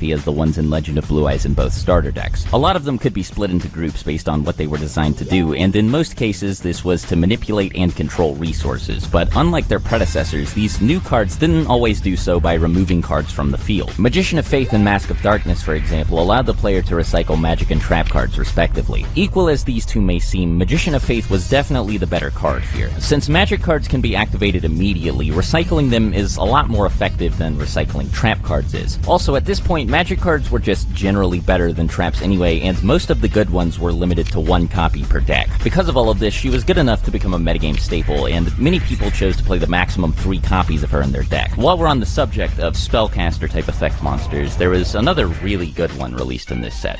philosophy as the ones in Legend of Blue Eyes in both starter decks. A lot of them could be split into groups based on what they were designed to do, and in most cases this was to manipulate and control resources, but unlike their predecessors, these new cards didn't always do so by removing cards from the field. Magician of Faith and Mask of Darkness, for example, allowed the player to recycle magic and trap cards respectively. Equal as these two may seem, Magician of Faith was definitely the better card here. Since magic cards can be activated immediately, recycling them is a lot more effective than recycling trap cards is. Also, at this point, magic cards were just generally better than traps anyway, and most of the good ones were limited to 1 copy per deck. Because of all of this, she was good enough to become a metagame staple, and many people chose to play the maximum 3 copies of her in their deck. While we're on the subject of spellcaster type effect monsters, there was another really good one released in this set.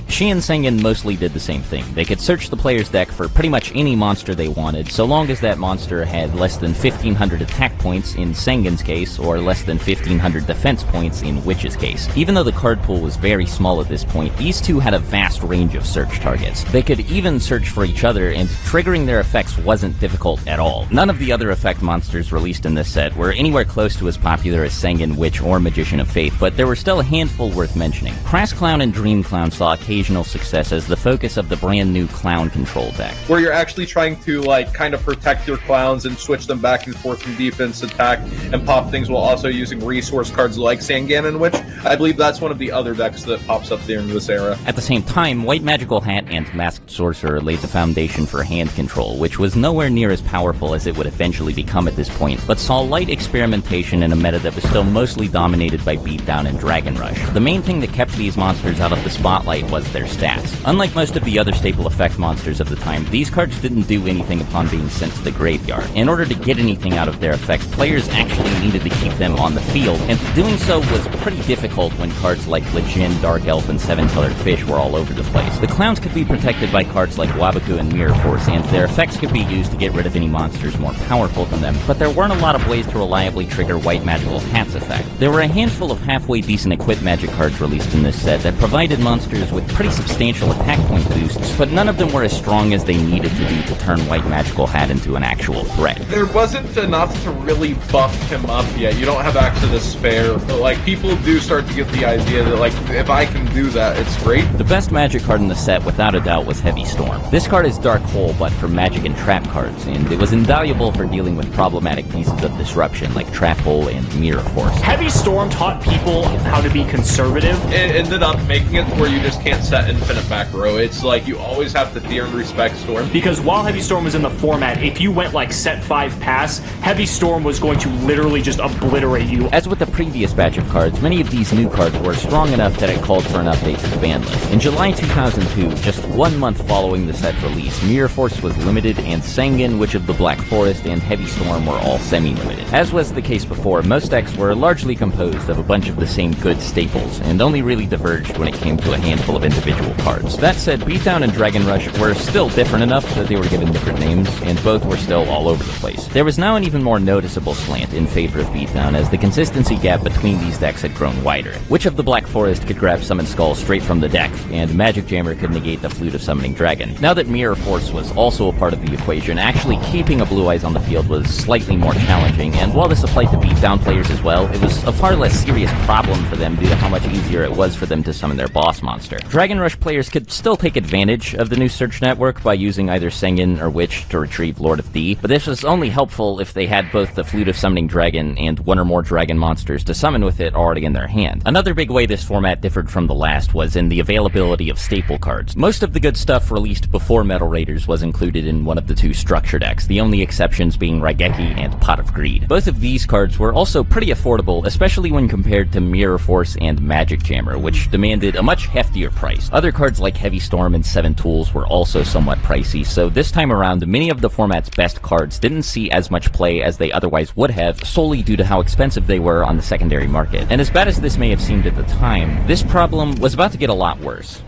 She and Sengen mostly did the same thing. They could search the player's deck for pretty much any monster they wanted, so long as that monster had less than 1,500 attack points in Sengen's case, or less than 1,500 defense points in Witch's case. Even though the card pool was very small at this point, these two had a vast range of search targets. They could even search for each other, and triggering their effects wasn't difficult at all. None of the other effect monsters released in this set were anywhere close to as popular as Sengen, Witch, or Magician of Faith, but there were still a handful worth mentioning. Crass Clown and Dream Clown saw occasional success as the focus of the brand new clown control deck, where you're actually trying to kind of protect your clowns and switch them back and forth from defense, attack, and pop things while also using resource cards like Sanganon Witch. I believe that's one of the other decks that pops up there in this era. At the same time, White Magical Hat and Masked Sorcerer laid the foundation for hand control, which was nowhere near as powerful as it would eventually become at this point, but saw light experimentation in a meta that was still mostly dominated by Beatdown and Dragon Rush. The main thing that kept these monsters out of the spotlight was their stats. Unlike most of the other staple effect monsters of the time, these cards didn't do anything upon being sent to the graveyard. In order to get anything out of their effects, players actually needed to keep them on the field, and doing so was pretty difficult when cards like Legend, Dark Elf, and 7-Colored Fish were all over the place. The clowns could be protected by cards like Waboku and Mirror Force, and their effects could be used to get rid of any monsters more powerful than them, but there weren't a lot of ways to reliably trigger White Magical Hat's effect. There were a handful of halfway decent equipped magic cards released in this set that provided monsters with pretty substantial attack point boosts, but none of them were as strong as they needed to be to turn White Magical Hat into an actual threat. There wasn't enough to really buff him up yet. You don't have access to spare, but people do start to get the idea that if I can do that, it's great. The best magic card in the set, without a doubt, was Heavy Storm. This card is Dark Hole, but for magic and trap cards, and it was invaluable for dealing with problematic pieces of disruption like Trap Hole and Mirror Force. Heavy Storm taught people how to be conservative. It ended up making it where you just can't set infinite back row. It's you always have to fear and respect Storm. Because while Heavy Storm was in the format, if you went set 5 pass, Heavy Storm was going to literally just obliterate you. As with the previous batch of cards, many of these new cards were strong enough that it called for an update to the ban list. In July 2002, just 1 month following the set's release, Mirror Force was limited, and Sengen, Witch of the Black Forest, and Heavy Storm were all semi-limited. As was the case before, most decks were largely composed of a bunch of the same good staples, and only really diverged when it came to a handful of individual cards. That said, Beatdown and Dragon Rush were still different enough that they were given different names, and both were still all over the place. There was now an even more noticeable slant in favor of Beatdown, as the consistency gap between these decks had grown wider. Witch of the Black Forest could grab Summon Skull straight from the deck, and Magic Jammer could negate the Flute of Summoning Dragon. Now that Mirror Force was also a part of the equation, actually keeping a Blue Eyes on the field was slightly more challenging, and while this applied to Beatdown players as well, it was a far less serious problem for them due to how much easier it was for them to summon their boss monster. Dragon Rush players could still take advantage of the new search network by using either Sengen or Witch to retrieve Lord of D, but this was only helpful if they had both the Flute of Summoning Dragon and one or more dragon monsters to summon with it already in their hand. Another big way this format differed from the last was in the availability of staple cards. Most of the good stuff released before Metal Raiders was included in one of the two structure decks, the only exceptions being Raigeki and Pot of Greed. Both of these cards were also pretty affordable, especially when compared to Mirror Force and Magic Jammer, which demanded a much heftier price. Other cards like Heavy Storm and 7 Tools were also somewhat pricey, so this time around, many of the format's best cards didn't see as much play as they otherwise would have, solely due to how expensive they were on the secondary market. And as bad as this may have seemed at the time, this problem was about to get a lot worse.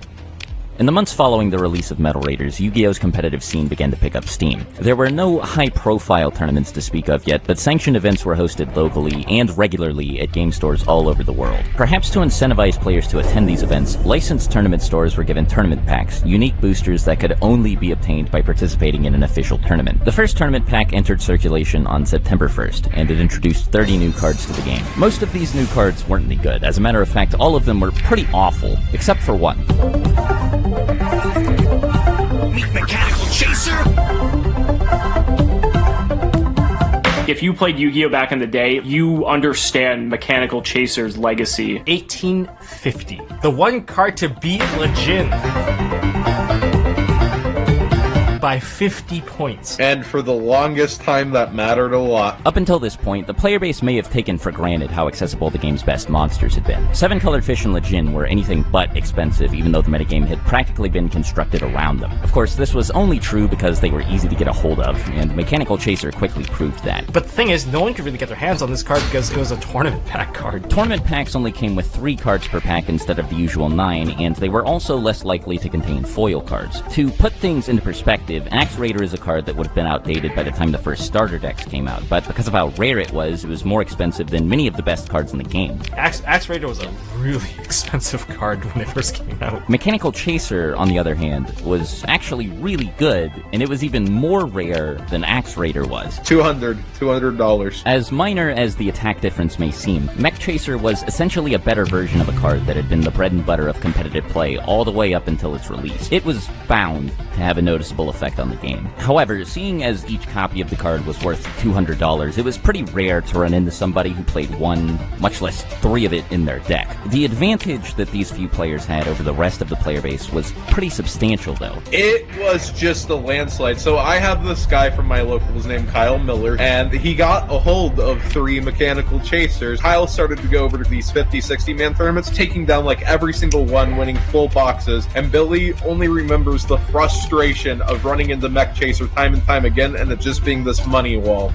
In the months following the release of Metal Raiders, Yu-Gi-Oh's competitive scene began to pick up steam. There were no high-profile tournaments to speak of yet, but sanctioned events were hosted locally and regularly at game stores all over the world. Perhaps to incentivize players to attend these events, licensed tournament stores were given tournament packs, unique boosters that could only be obtained by participating in an official tournament. The first tournament pack entered circulation on September 1st, and it introduced 30 new cards to the game. Most of these new cards weren't any good. As a matter of fact, all of them were pretty awful, except for one. Meet Mechanical Chaser! If you played Yu-Gi-Oh back in the day, you understand Mechanical Chaser's legacy. 1850. The one card to beat Legend by 50 points. And for the longest time, that mattered a lot. Up until this point, the player base may have taken for granted how accessible the game's best monsters had been. 7-colored fish and Legend were anything but expensive, even though the metagame had practically been constructed around them. Of course, this was only true because they were easy to get a hold of, and Mechanical Chaser quickly proved that. But the thing is, no one could really get their hands on this card because it was a tournament pack card. Tournament packs only came with 3 cards per pack instead of the usual 9, and they were also less likely to contain foil cards. To put things into perspective, Axe Raider is a card that would have been outdated by the time the first starter decks came out, but because of how rare it was more expensive than many of the best cards in the game. Axe Raider was a really expensive card when it first came out. Mechanical Chaser, on the other hand, was actually really good, and it was even more rare than Axe Raider was. $200. As minor as the attack difference may seem, Mech Chaser was essentially a better version of a card that had been the bread and butter of competitive play all the way up until its release. It was bound to have a noticeable effect on the game. However, seeing as each copy of the card was worth $200, it was pretty rare to run into somebody who played one, much less 3 of it in their deck. The advantage that these few players had over the rest of the player base was pretty substantial, though. It was just a landslide. So I have this guy from my locals named Kyle Miller, and he got a hold of 3 Mechanical Chasers. Kyle started to go over to these 50, 60-man tournaments, taking down like every single one, winning full boxes, and Billy only remembers the frustration of running into Mech Chaser time and time again, and it just being this money wall.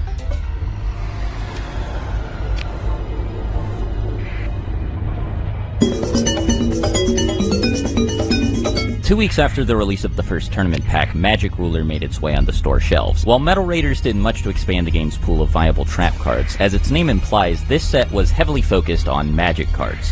Two weeks after the release of the first tournament pack, Magic Ruler made its way on the store shelves. While Metal Raiders did much to expand the game's pool of viable trap cards, as its name implies, this set was heavily focused on Magic cards.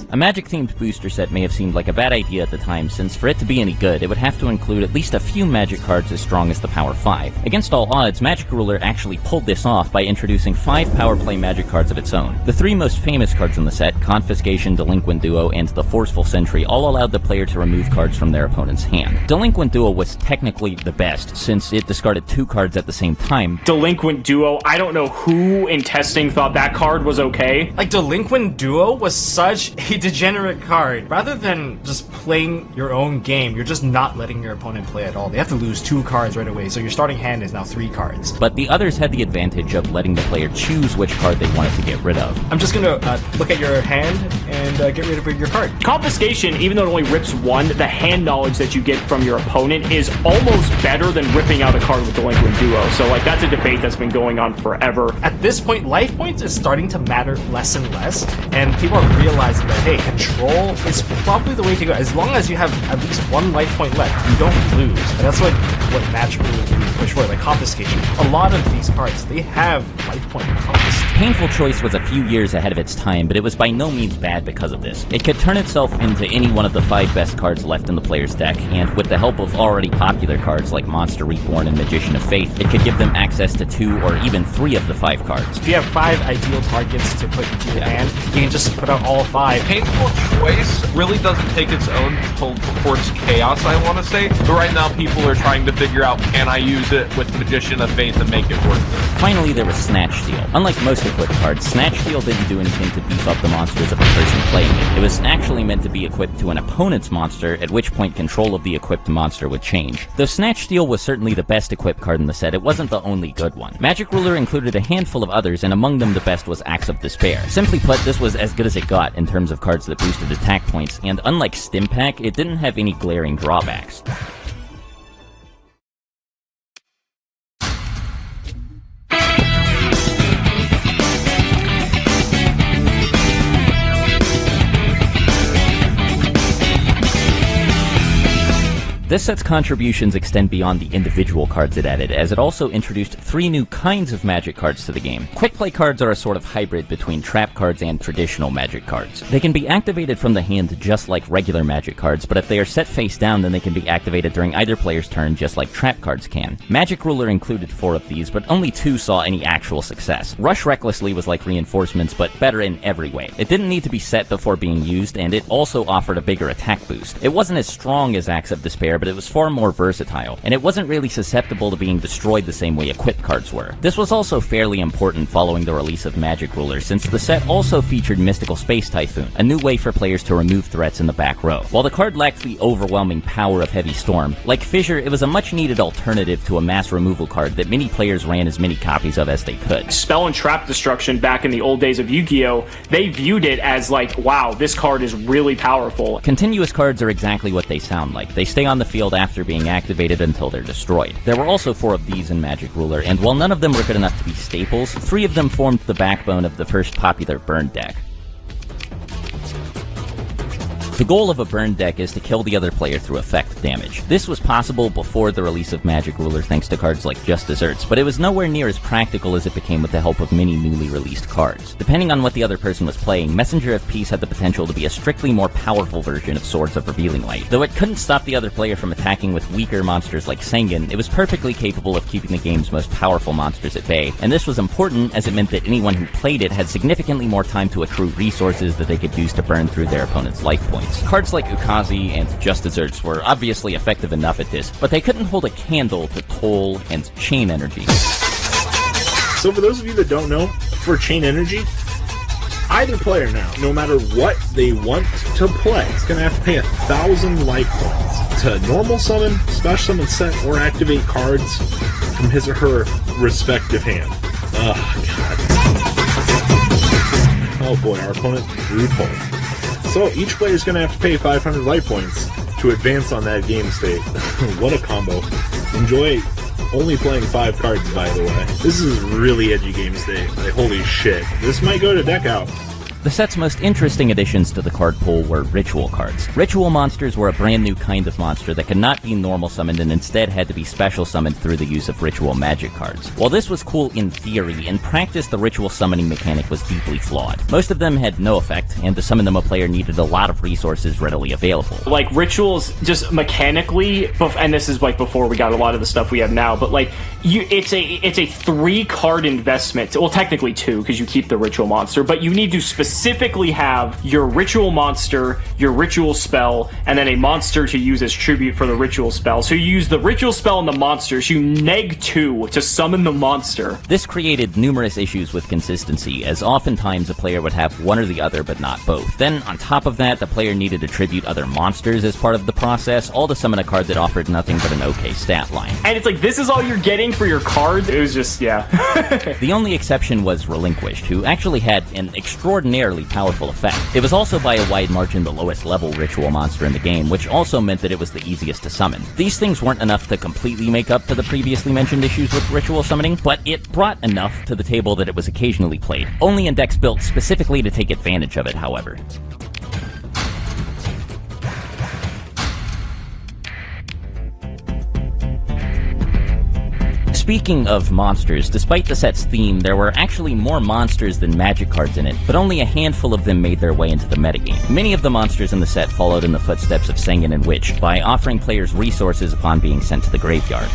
A Magic-themed booster set may have seemed like a bad idea at the time, since for it to be any good, it would have to include at least a few Magic cards as strong as the Power 5. Against all odds, Magic Ruler actually pulled this off by introducing 5 Power Play Magic cards of its own. The 3 most famous cards in the set, Confiscation, Delinquent Duo, and the Forceful Sentry, all allowed the player to remove cards from their opponent's hand. Delinquent Duo was technically the best, since it discarded 2 cards at the same time. Delinquent Duo, I don't know who in testing thought that card was okay. Like, Delinquent Duo was such a degenerate card. Rather than just playing your own game, you're just not letting your opponent play at all. They have to lose 2 cards right away, so your starting hand is now 3 cards. But the others had the advantage of letting the player choose which card they wanted to get rid of. I'm just gonna look at your hand and get rid of your card. Confiscation, even though it only rips 1, the hand knowledge that you get from your opponent is almost better than ripping out a card with Delinquent Duo. So, like, that's a debate that's been going on forever. At this point, life points is starting to matter less and less, and people are realizing that, hey, control is probably the way to go. As long as you have at least 1 life point left, you don't lose. And that's what Magic Ruler really push for, like Confiscation. A lot of these cards, they have life point confiscation. Painful Choice was a few years ahead of its time, but it was by no means bad because of this. It could turn itself into any one of the 5 best cards left in the player's deck, and with the help of already popular cards like Monster Reborn and Magician of Faith, it could give them access to 2 or even 3 of the 5 cards. If you have 5 ideal targets to put into your hand, you can just put out all 5. Painful Choice really doesn't take its own towards chaos, I want to say, but right now people are trying to figure out, can I use it with Magician of Faith and make it worth it? Finally, there was Snatch Steal. Unlike most equipped cards, Snatch Steal didn't do anything to beef up the monsters of the person playing it. It was actually meant to be equipped to an opponent's monster, at which point control of the equipped monster would change. Though Snatch Steal was certainly the best equipped card in the set, it wasn't the only good one. Magic Ruler included a handful of others, and among them the best was Axe of Despair. Simply put, this was as good as it got in terms of cards that boosted attack points, and unlike Stimpak, it didn't have any glaring drawbacks. This set's contributions extend beyond the individual cards it added, as it also introduced 3 new kinds of Magic cards to the game. Quick Play cards are a sort of hybrid between trap cards and traditional Magic cards. They can be activated from the hand just like regular Magic cards, but if they are set face down, then they can be activated during either player's turn just like trap cards can. Magic Ruler included 4 of these, but only 2 saw any actual success. Rush Recklessly was like Reinforcements, but better in every way. It didn't need to be set before being used, and it also offered a bigger attack boost. It wasn't as strong as Axe of Despair, but it was far more versatile, and it wasn't really susceptible to being destroyed the same way equipped cards were. This was also fairly important following the release of Magic Ruler, since the set also featured Mystical Space Typhoon, a new way for players to remove threats in the back row. While the card lacked the overwhelming power of Heavy Storm, like Fissure, it was a much needed alternative to a mass removal card that many players ran as many copies of as they could. Spell and Trap Destruction back in the old days of Yu-Gi-Oh! They viewed it as like, wow, this card is really powerful. Continuous cards are exactly what they sound like. They stay on the field after being activated until they're destroyed. There were also 4 of these in Magic Ruler, and while none of them were good enough to be staples, 3 of them formed the backbone of the first popular burn deck. The goal of a burn deck is to kill the other player through effect damage. This was possible before the release of Magic Ruler thanks to cards like Just Desserts, but it was nowhere near as practical as it became with the help of many newly released cards. Depending on what the other person was playing, Messenger of Peace had the potential to be a strictly more powerful version of Swords of Revealing Light. Though it couldn't stop the other player from attacking with weaker monsters like Sengen, it was perfectly capable of keeping the game's most powerful monsters at bay, and this was important as it meant that anyone who played it had significantly more time to accrue resources that they could use to burn through their opponent's life points. Cards like Ukazi and Just Desserts were obviously effective enough at this, but they couldn't hold a candle to Toll and Chain Energy. So for those of you that don't know, for Chain Energy, either player now, no matter what they want to play, is going to have to pay 1,000 life points to normal summon, special summon, set, or activate cards from his or her respective hand. Oh, God. Oh boy, our opponent drew Toll. So each player is going to have to pay 500 life points to advance on that game state. What a combo. Enjoy only playing 5 cards, by the way. This is really edgy game state. Like, holy shit. This might go to deck out. The set's most interesting additions to the card pool were Ritual cards. Ritual monsters were a brand new kind of monster that could not be normal summoned and instead had to be special summoned through the use of Ritual Magic cards. While this was cool in theory, in practice the Ritual summoning mechanic was deeply flawed. Most of them had no effect, and to summon them a player needed a lot of resources readily available. Like, Rituals, just mechanically, and this is like before we got a lot of the stuff we have now, but like, it's a 3-card investment. Well, technically 2, because you keep the Ritual monster, but you need to specifically have your Ritual monster, your Ritual spell, and then a monster to use as tribute for the Ritual spell. So you use the Ritual spell and the monster, so you neg 2 to summon the monster. This created numerous issues with consistency, as oftentimes a player would have one or the other but not both. Then, on top of that, the player needed to tribute other monsters as part of the process, all to summon a card that offered nothing but an okay stat line. And it's like, this is all you're getting for your cards? It was just, yeah. The only exception was Relinquished, who actually had an extraordinarily powerful effect. It was also by a wide margin the lowest level Ritual monster in the game, which also meant that it was the easiest to summon. These things weren't enough to completely make up for the previously mentioned issues with Ritual summoning, but it brought enough to the table that it was occasionally played. Only in decks built specifically to take advantage of it, however. Speaking of monsters, despite the set's theme, there were actually more monsters than Magic cards in it, but only a handful of them made their way into the metagame. Many of the monsters in the set followed in the footsteps of Sengen and Witch by offering players resources upon being sent to the graveyard.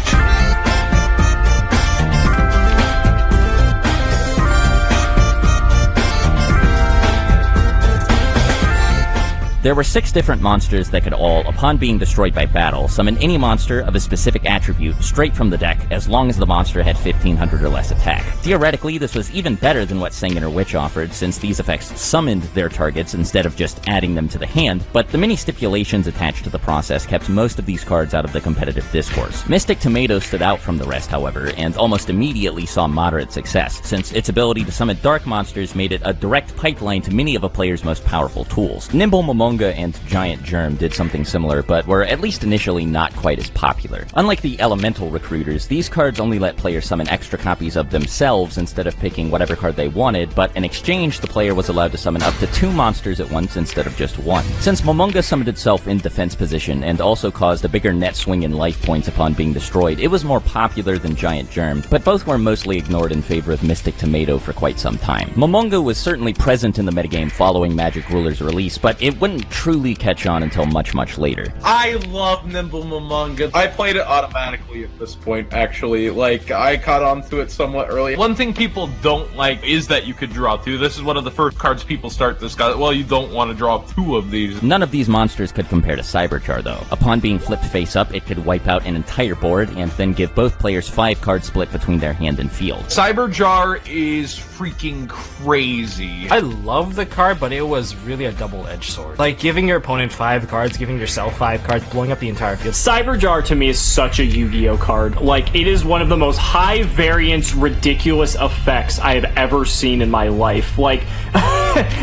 There were 6 different monsters that could all, upon being destroyed by battle, summon any monster of a specific attribute straight from the deck, as long as the monster had 1500 or less attack. Theoretically, this was even better than what Sengen or Witch offered, since these effects summoned their targets instead of just adding them to the hand, but the many stipulations attached to the process kept most of these cards out of the competitive discourse. Mystic Tomato stood out from the rest, however, and almost immediately saw moderate success, since its ability to summon dark monsters made it a direct pipeline to many of a player's most powerful tools. Nimble Momonga Momonga and Giant Germ did something similar, but were at least initially not quite as popular. Unlike the Elemental Recruiters, these cards only let players summon extra copies of themselves instead of picking whatever card they wanted, but in exchange, the player was allowed to summon up to 2 monsters at once instead of just 1. Since Momonga summoned itself in defense position and also caused a bigger net swing in life points upon being destroyed, it was more popular than Giant Germ, but both were mostly ignored in favor of Mystic Tomato for quite some time. Momonga was certainly present in the metagame following Magic Ruler's release, but it wouldn't truly catch on until much later. I love Nimble Momonga. I played it automatically at this point, actually. Like, I caught on to it somewhat early. One thing people don't like is that you could draw 2. This is one of the first cards people start discussing. Well, you don't want to draw 2 of these. None of these monsters could compare to Cyberjar, though. Upon being flipped face up, it could wipe out an entire board and then give both players 5 cards split between their hand and field. Cyberjar is freaking crazy. I love the card, but it was really a double-edged sword. Like, giving your opponent 5 cards, giving yourself 5 cards, blowing up the entire field. Cyberjar to me is such a Yu-Gi-Oh card. Like, it is one of the most high variance, ridiculous effects I have ever seen in my life. Like,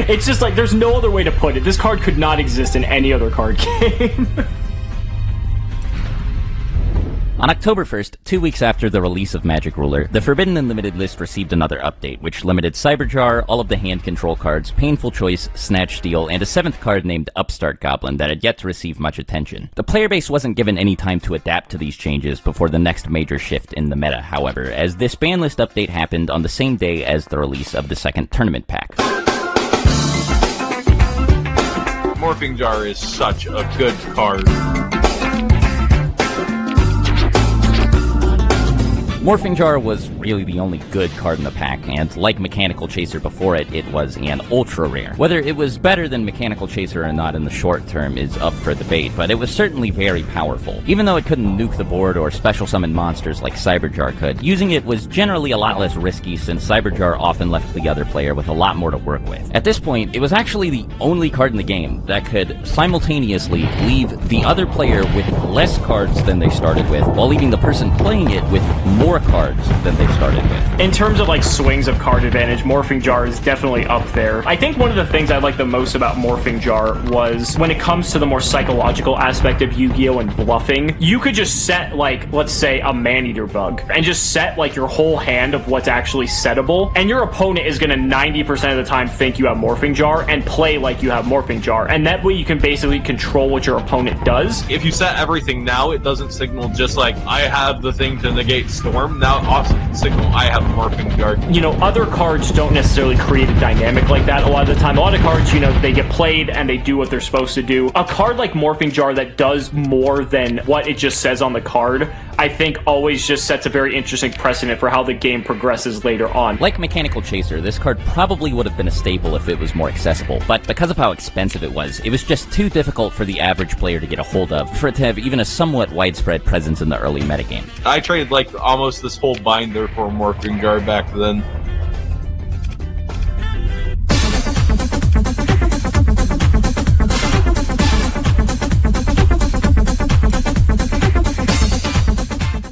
it's just like, there's no other way to put it. This card could not exist in any other card game. On October 1st, 2 weeks after the release of Magic Ruler, the Forbidden Unlimited list received another update, which limited Cyberjar, all of the hand control cards, Painful Choice, Snatch Steal, and a 7th card named Upstart Goblin that had yet to receive much attention. The player base wasn't given any time to adapt to these changes before the next major shift in the meta, however, as this ban list update happened on the same day as the release of the second tournament pack. Morphing Jar is such a good card. Morphing Jar was really the only good card in the pack, and like Mechanical Chaser before it, it was an ultra rare. Whether it was better than Mechanical Chaser or not in the short term is up for debate, but it was certainly very powerful. Even though it couldn't nuke the board or special summon monsters like Cyberjar could, using it was generally a lot less risky since Cyberjar often left the other player with a lot more to work with. At this point, it was actually the only card in the game that could simultaneously leave the other player with less cards than they started with, while leaving the person playing it with more cards than they started with. In terms of like swings of card advantage, Morphing Jar is definitely up there. I think one of the things I like the most about Morphing Jar was when it comes to the more psychological aspect of Yu-Gi-Oh! And bluffing, you could just set like, let's say a Man-Eater bug, and just set like your whole hand of what's actually settable, and your opponent is going to 90% of the time think you have Morphing Jar and play like you have Morphing Jar, and that way you can basically control what your opponent does. If you set everything now, it doesn't signal just like, I have the thing to negate Storm. Now it also can signal I have Morphing Jar. You know, other cards don't necessarily create a dynamic like that a lot of the time. A lot of cards, you know, they get played and they do what they're supposed to do. A card like Morphing Jar that does more than what it just says on the card, I think always just sets a very interesting precedent for how the game progresses later on. Like Mechanical Chaser, this card probably would have been a staple if it was more accessible, but because of how expensive it was just too difficult for the average player to get a hold of, for it to have even a somewhat widespread presence in the early metagame. I traded like almost this whole binder for a Morphing Jar back then.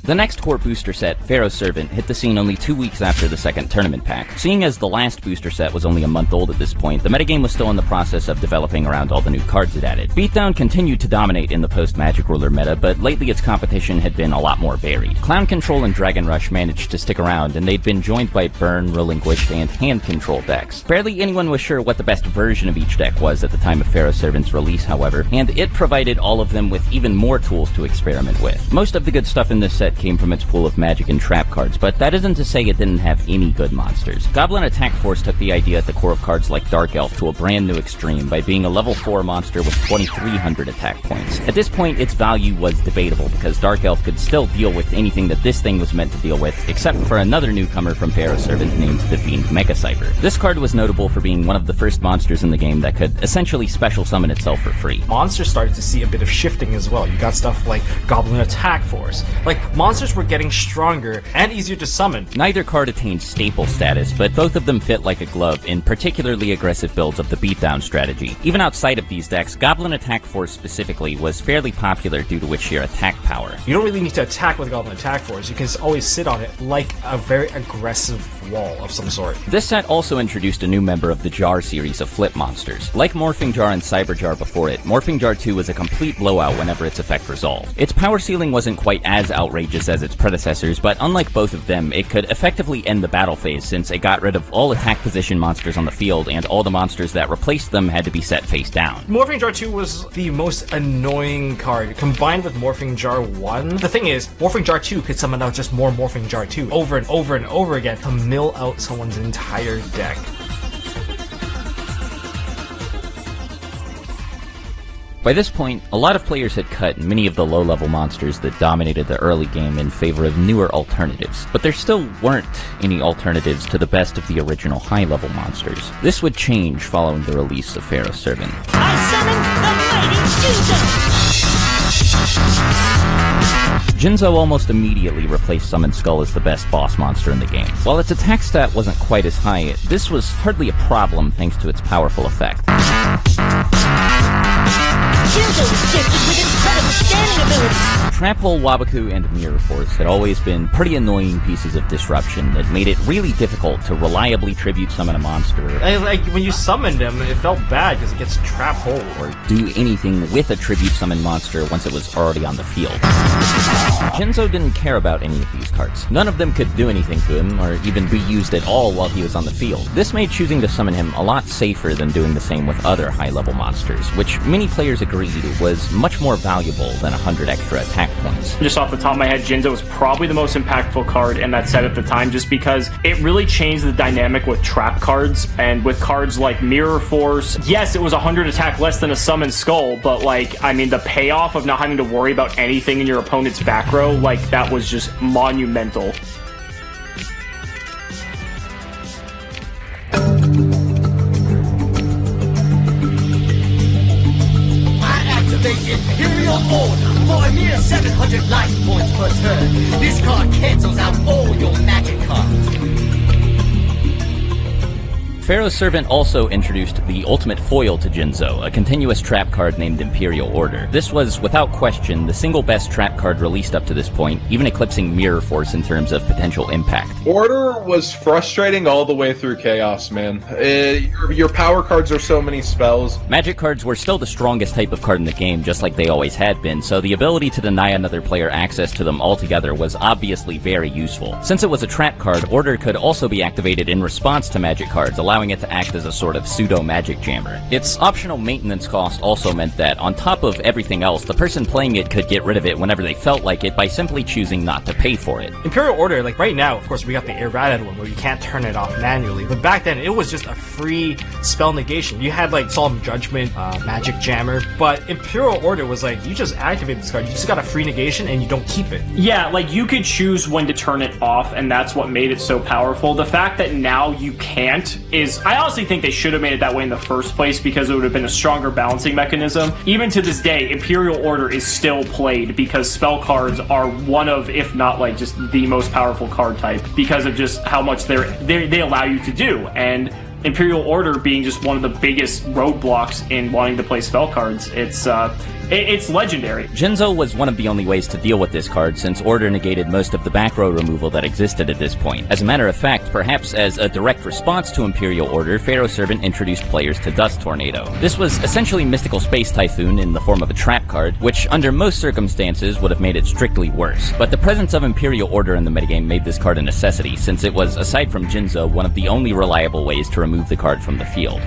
The next core booster set, Pharaoh's Servant, hit the scene only 2 weeks after the second tournament pack. Seeing as the last booster set was only a month old at this point, the metagame was still in the process of developing around all the new cards it added. Beatdown continued to dominate in the post-Magic Ruler meta, but lately its competition had been a lot more varied. Clown Control and Dragon Rush managed to stick around, and they'd been joined by Burn, Relinquished, and Hand Control decks. Barely anyone was sure what the best version of each deck was at the time of Pharaoh's Servant's release, however, and it provided all of them with even more tools to experiment with. Most of the good stuff in this set came from its pool of magic and trap cards, but that isn't to say it didn't have any good monsters. Goblin Attack Force took the idea at the core of cards like Dark Elf to a brand new extreme by being a level 4 monster with 2,300 attack points. At this point, its value was debatable because Dark Elf could still deal with anything that this thing was meant to deal with, except for another newcomer from Pharaoh's Servant named the Fiend Mega Cypher. This card was notable for being one of the first monsters in the game that could essentially special summon itself for free. Monsters started to see a bit of shifting as well. You got stuff like Goblin Attack Force. Like, monsters were getting stronger and easier to summon. Neither card attained staple status, but both of them fit like a glove in particularly aggressive builds of the beatdown strategy. Even outside of these decks, Goblin Attack Force specifically was fairly popular due to its sheer attack power. You don't really need to attack with Goblin Attack Force. You can always sit on it like a very aggressive wall of some sort. This set also introduced a new member of the Jar series of flip monsters. Like Morphing Jar and Cyber Jar before it, Morphing Jar 2 was a complete blowout whenever its effect resolved. Its power ceiling wasn't quite as outrageous as its predecessors, but unlike both of them, it could effectively end the battle phase since it got rid of all attack position monsters on the field, and all the monsters that replaced them had to be set face down. Morphing Jar 2 was the most annoying card, combined with Morphing Jar 1. The thing is, Morphing Jar 2 could summon out just more Morphing Jar 2 over and over and over again to mill out someone's entire deck. By this point, a lot of players had cut many of the low-level monsters that dominated the early game in favor of newer alternatives, but there still weren't any alternatives to the best of the original high-level monsters. This would change following the release of Pharaoh's Servant. I summon the mighty Jinzo! Jinzo almost immediately replaced Summon Skull as the best boss monster in the game. While its attack stat wasn't quite as high, this was hardly a problem thanks to its powerful effect. Jinzo is gifted with incredible scanning abilities! Trap Hole, Waboku, and Mirror Force had always been pretty annoying pieces of disruption that made it really difficult to reliably tribute summon a monster, Like, when you summoned him, it felt bad because it gets Trap Hole. or do anything with a tribute summon monster once it was already on the field. Jinzo didn't care about any of these cards. None of them could do anything to him, or even be used at all while he was on the field. This made choosing to summon him a lot safer than doing the same with other high-level monsters, which many players agreed was much more valuable than 100 extra attack points. Just off the top of my head, Jinzo was probably the most impactful card in that set at the time, just because it really changed the dynamic with trap cards, and with cards like Mirror Force. Yes, it was 100 attack less than a Summon Skull, but like, I mean, the payoff of not having to worry about anything in your opponent's back row, like, that was just monumental. Activate Imperial Order for a mere 700 life points per turn. This card cancels out all your magic cards. Pharaoh's Servant also introduced the ultimate foil to Jinzo, a continuous trap card named Imperial Order. This was, without question, the single best trap card released up to this point, even eclipsing Mirror Force in terms of potential impact. Order was frustrating all the way through Chaos, man. Your power cards are so many spells. Magic cards were still the strongest type of card in the game, just like they always had been, so the ability to deny another player access to them altogether was obviously very useful. Since it was a trap card, Order could also be activated in response to magic cards, allowing it to act as a sort of pseudo-magic jammer. Its optional maintenance cost also meant that, on top of everything else, the person playing it could get rid of it whenever they felt like it by simply choosing not to pay for it. Imperial Order, like right now, of course, we got the errated one where you can't turn it off manually, but back then it was just a free spell negation. You had like Solemn Judgment, Magic Jammer, but Imperial Order was like, you just activate this card, you just got a free negation and you don't keep it. Yeah, like, you could choose when to turn it off, and that's what made it so powerful. The fact that now you can't is, I honestly think they should have made it that way in the first place, because it would have been a stronger balancing mechanism. Even to this day, Imperial Order is still played because spell cards are one of, if not like just the most powerful card type, because of just how much they allow you to do. And Imperial Order being just one of the biggest roadblocks in wanting to play spell cards, it's legendary. Jinzo was one of the only ways to deal with this card, since Order negated most of the back row removal that existed at this point. As a matter of fact, perhaps as a direct response to Imperial Order, Pharaoh's Servant introduced players to Dust Tornado. This was essentially Mystical Space Typhoon in the form of a trap card, which under most circumstances would have made it strictly worse. But the presence of Imperial Order in the metagame made this card a necessity, since it was, aside from Jinzo, one of the only reliable ways to remove the card from the field.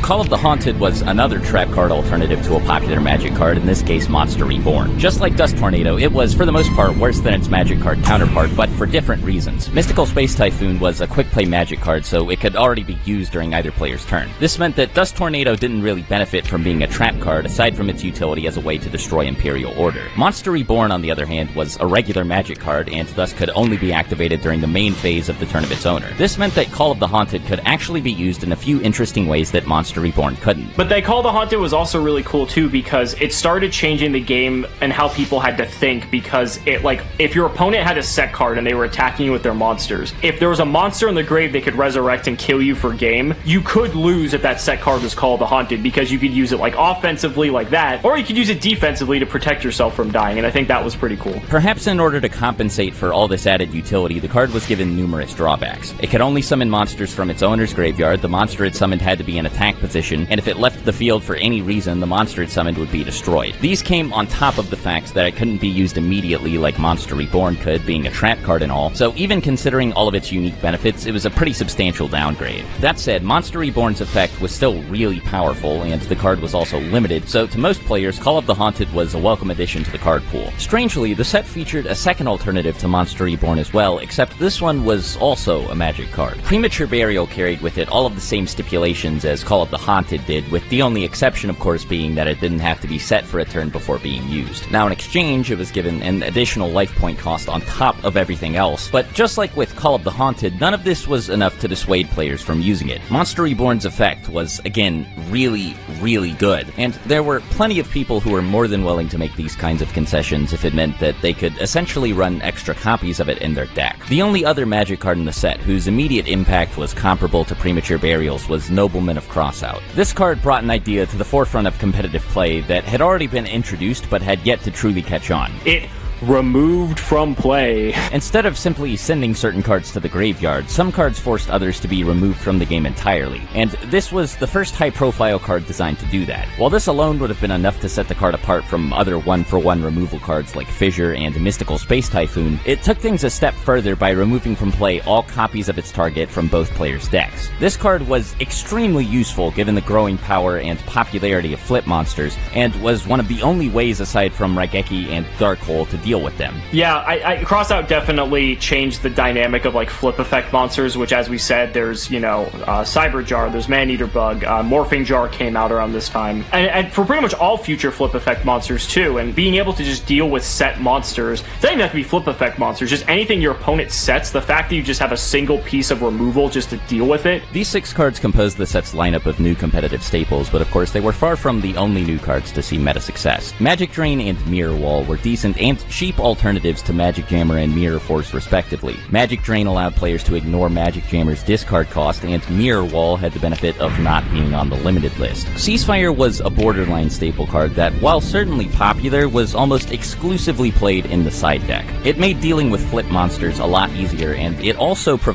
Call of the Haunted was another trap card alternative to a popular magic card, in this case Monster Reborn. Just like Dust Tornado, it was for the most part worse than its magic card counterpart, but for different reasons. Mystical Space Typhoon was a quick play magic card, so it could already be used during either player's turn. This meant that Dust Tornado didn't really benefit from being a trap card, aside from its utility as a way to destroy Imperial Order. Monster Reborn, on the other hand, was a regular magic card, and thus could only be activated during the main phase of the turn of its owner. This meant that Call of the Haunted could actually be used in a few interesting ways that Monster Monster Reborn couldn't. But they Call the Haunted was also really cool too, because it started changing the game and how people had to think, because it, like, if your opponent had a set card and they were attacking you with their monsters, if there was a monster in the grave they could resurrect and kill you for game, you could lose if that set card was Call the Haunted, because you could use it like offensively like that, or you could use it defensively to protect yourself from dying, and I think that was pretty cool. Perhaps in order to compensate for all this added utility, the card was given numerous drawbacks. It could only summon monsters from its owner's graveyard, the monster it summoned had to be in attack position, and if it left the field for any reason, the monster it summoned would be destroyed. These came on top of the fact that it couldn't be used immediately like Monster Reborn could, being a trap card and all, so even considering all of its unique benefits, it was a pretty substantial downgrade. That said, Monster Reborn's effect was still really powerful, and the card was also limited, so to most players, Call of the Haunted was a welcome addition to the card pool. Strangely, the set featured a second alternative to Monster Reborn as well, except this one was also a magic card. Premature Burial carried with it all of the same stipulations as Call of the Haunted did, with the only exception, of course, being that it didn't have to be set for a turn before being used. Now, in exchange, it was given an additional life point cost on top of everything else, but just like with Call of the Haunted, none of this was enough to dissuade players from using it. Monster Reborn's effect was, again, really, really good, and there were plenty of people who were more than willing to make these kinds of concessions if it meant that they could essentially run extra copies of it in their deck. The only other magic card in the set whose immediate impact was comparable to Premature Burials was Nobleman of Crossout. This card brought an idea to the forefront of competitive play that had already been introduced but had yet to truly catch on. It removed from play. Instead of simply sending certain cards to the graveyard, some cards forced others to be removed from the game entirely, and this was the first high-profile card designed to do that. While this alone would have been enough to set the card apart from other one-for-one removal cards like Fissure and Mystical Space Typhoon, it took things a step further by removing from play all copies of its target from both players' decks. This card was extremely useful given the growing power and popularity of flip monsters, and was one of the only ways aside from Raigeki and Dark Hole to deal with them. Yeah, Crossout definitely changed the dynamic of like flip effect monsters, which, as we said, there's, you know, Cyber Jar, there's Man-Eater Bug, Morphing Jar came out around this time, and for pretty much all future flip effect monsters too, and being able to just deal with set monsters, it doesn't even have to be flip effect monsters, just anything your opponent sets, the fact that you just have a single piece of removal just to deal with it. These 6 cards composed the set's lineup of new competitive staples, but of course they were far from the only new cards to see meta success. Magic Drain and Mirror Wall were decent and cheap alternatives to Magic Jammer and Mirror Force respectively. Magic Drain allowed players to ignore Magic Jammer's discard cost, and Mirror Wall had the benefit of not being on the limited list. Ceasefire was a borderline staple card that, while certainly popular, was almost exclusively played in the side deck. It made dealing with flip monsters a lot easier, and it also provided